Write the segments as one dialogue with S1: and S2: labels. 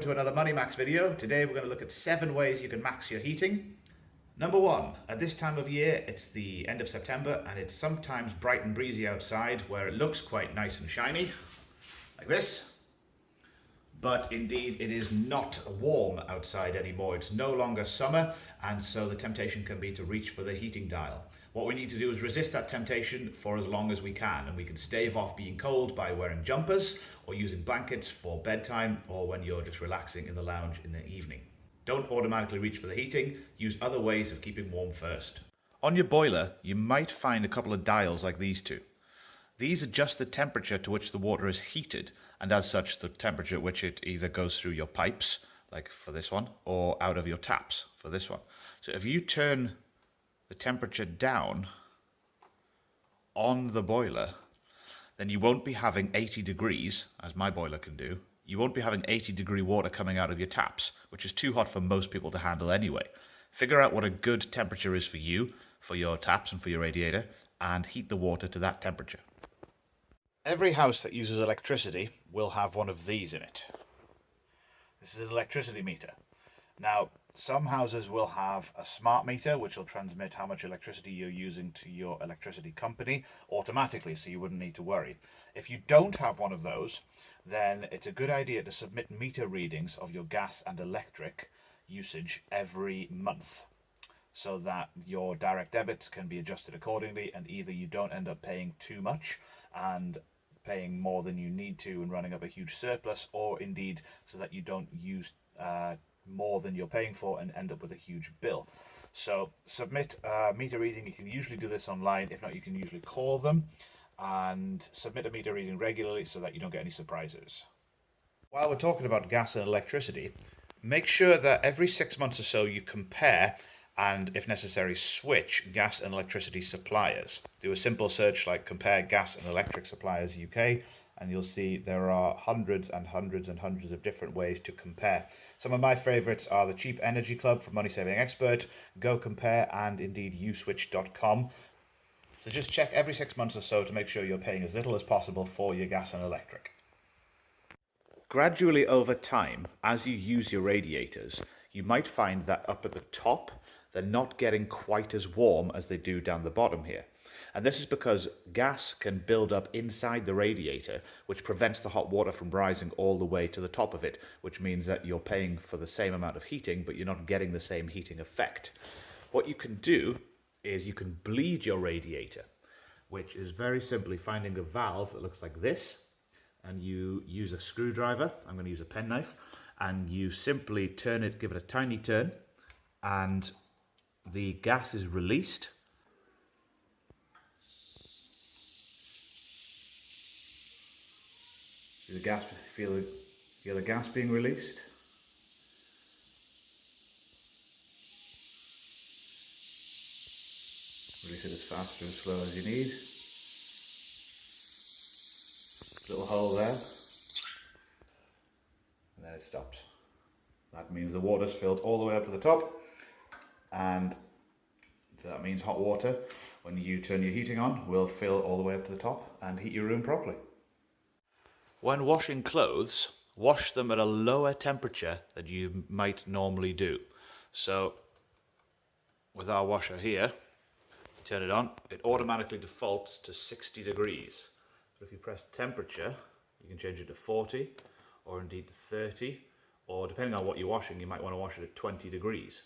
S1: welcome to another MoneyMax video. Today we're going to look at 7 ways you can max your heating. Number 1, at this time of year, it's the end of September and it's sometimes bright and breezy outside where it looks quite nice and shiny, like this. But indeed it is not warm outside anymore. It's no longer summer, and so the temptation can be to reach for the heating dial. What we need to do is resist that temptation for as long as we can, and we can stave off being cold by wearing jumpers or using blankets for bedtime or when you're just relaxing in the lounge in the evening. Don't automatically reach for the heating, use other ways of keeping warm first. On your boiler, you might find a couple of dials like these two. These adjust the temperature to which the water is heated, and as such the temperature at which it either goes through your pipes, like for this one, or out of your taps for this one. So if you turn the temperature down on the boiler, then you won't be having 80 degrees, as my boiler can do. You won't be having 80-degree water coming out of your taps, which is too hot for most people to handle anyway. Figure out what a good temperature is for you, for your taps and for your radiator, and heat the water to that temperature. Every house that uses electricity will have one of these in it. This is an electricity meter. Now, some houses will have a smart meter which will transmit how much electricity you're using to your electricity company automatically, so you wouldn't need to worry. If you don't have one of those, then it's a good idea to submit meter readings of your gas and electric usage every month, so that your direct debits can be adjusted accordingly, and either you don't end up paying too much and paying more than you need to and running up a huge surplus, or indeed so that you don't use more than you're paying for and end up with a huge bill. So submit a meter reading. You can usually do this online. If not, you can usually call them and submit a meter reading regularly so that you don't get any surprises. While we're talking about gas and electricity, make sure that every 6 months or so you compare and, if necessary, switch gas and electricity suppliers. Do a simple search like compare gas and electric suppliers UK, and you'll see there are hundreds and hundreds and hundreds of different ways to compare. Some of my favourites are the Cheap Energy Club from Money Saving Expert, Go Compare, and indeed uswitch.com. So just check every 6 months or so to make sure you're paying as little as possible for your gas and electric. Gradually over time, as you use your radiators, you might find that up at the top, they're not getting quite as warm as they do down the bottom here. And this is because gas can build up inside the radiator, which prevents the hot water from rising all the way to the top of it, which means that you're paying for the same amount of heating, but you're not getting the same heating effect. What you can do is you can bleed your radiator, which is very simply finding a valve that looks like this, and you use a screwdriver, I'm going to use a penknife, and you simply turn it, give it a tiny turn, and the gas is released. See the gas, feel the gas being released. Release it as fast or as slow as you need. Little hole there, and then it stops. That means the water's filled all the way up to the top, and that means hot water, when you turn your heating on, will fill all the way up to the top and heat your room properly. When washing clothes, wash them at a lower temperature than you might normally do. So with our washer here, turn it on, it automatically defaults to 60 degrees. So if you press temperature, you can change it to 40 or indeed to 30, or depending on what you're washing, you might want to wash it at 20 degrees.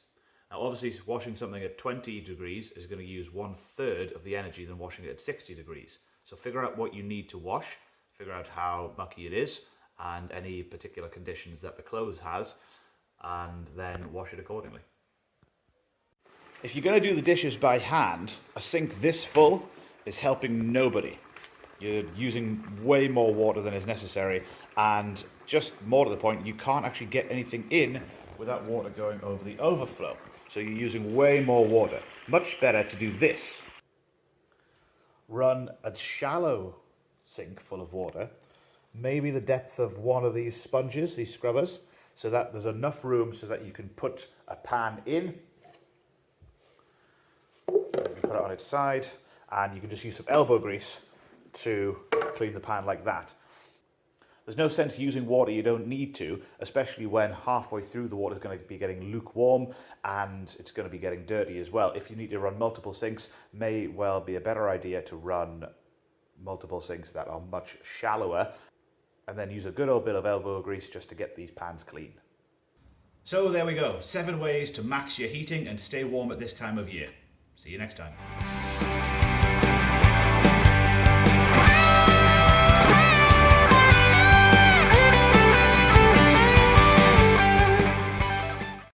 S1: Now obviously washing something at 20 degrees is going to use 1/3 of the energy than washing it at 60 degrees. So figure out what you need to wash, figure out how mucky it is and any particular conditions that the clothes has, and then wash it accordingly. If you're going to do the dishes by hand, a sink this full is helping nobody. You're using way more water than is necessary, and just more to the point, you can't actually get anything in without water going over the overflow. So you're using way more water. Much better to do this. Run a shallow sink full of water, maybe the depth of one of these sponges, these scrubbers, so that there's enough room so that you can put a pan in. You put it on its side, and you can just use some elbow grease to clean the pan like that. There's no sense using water you don't need to, especially when halfway through the water is going to be getting lukewarm and it's going to be getting dirty as well. If you need to run multiple sinks, may well be a better idea to run multiple sinks that are much shallower, and then use a good old bit of elbow grease just to get these pans clean. So there we go, 7 ways to max your heating and stay warm at this time of year. See you next time.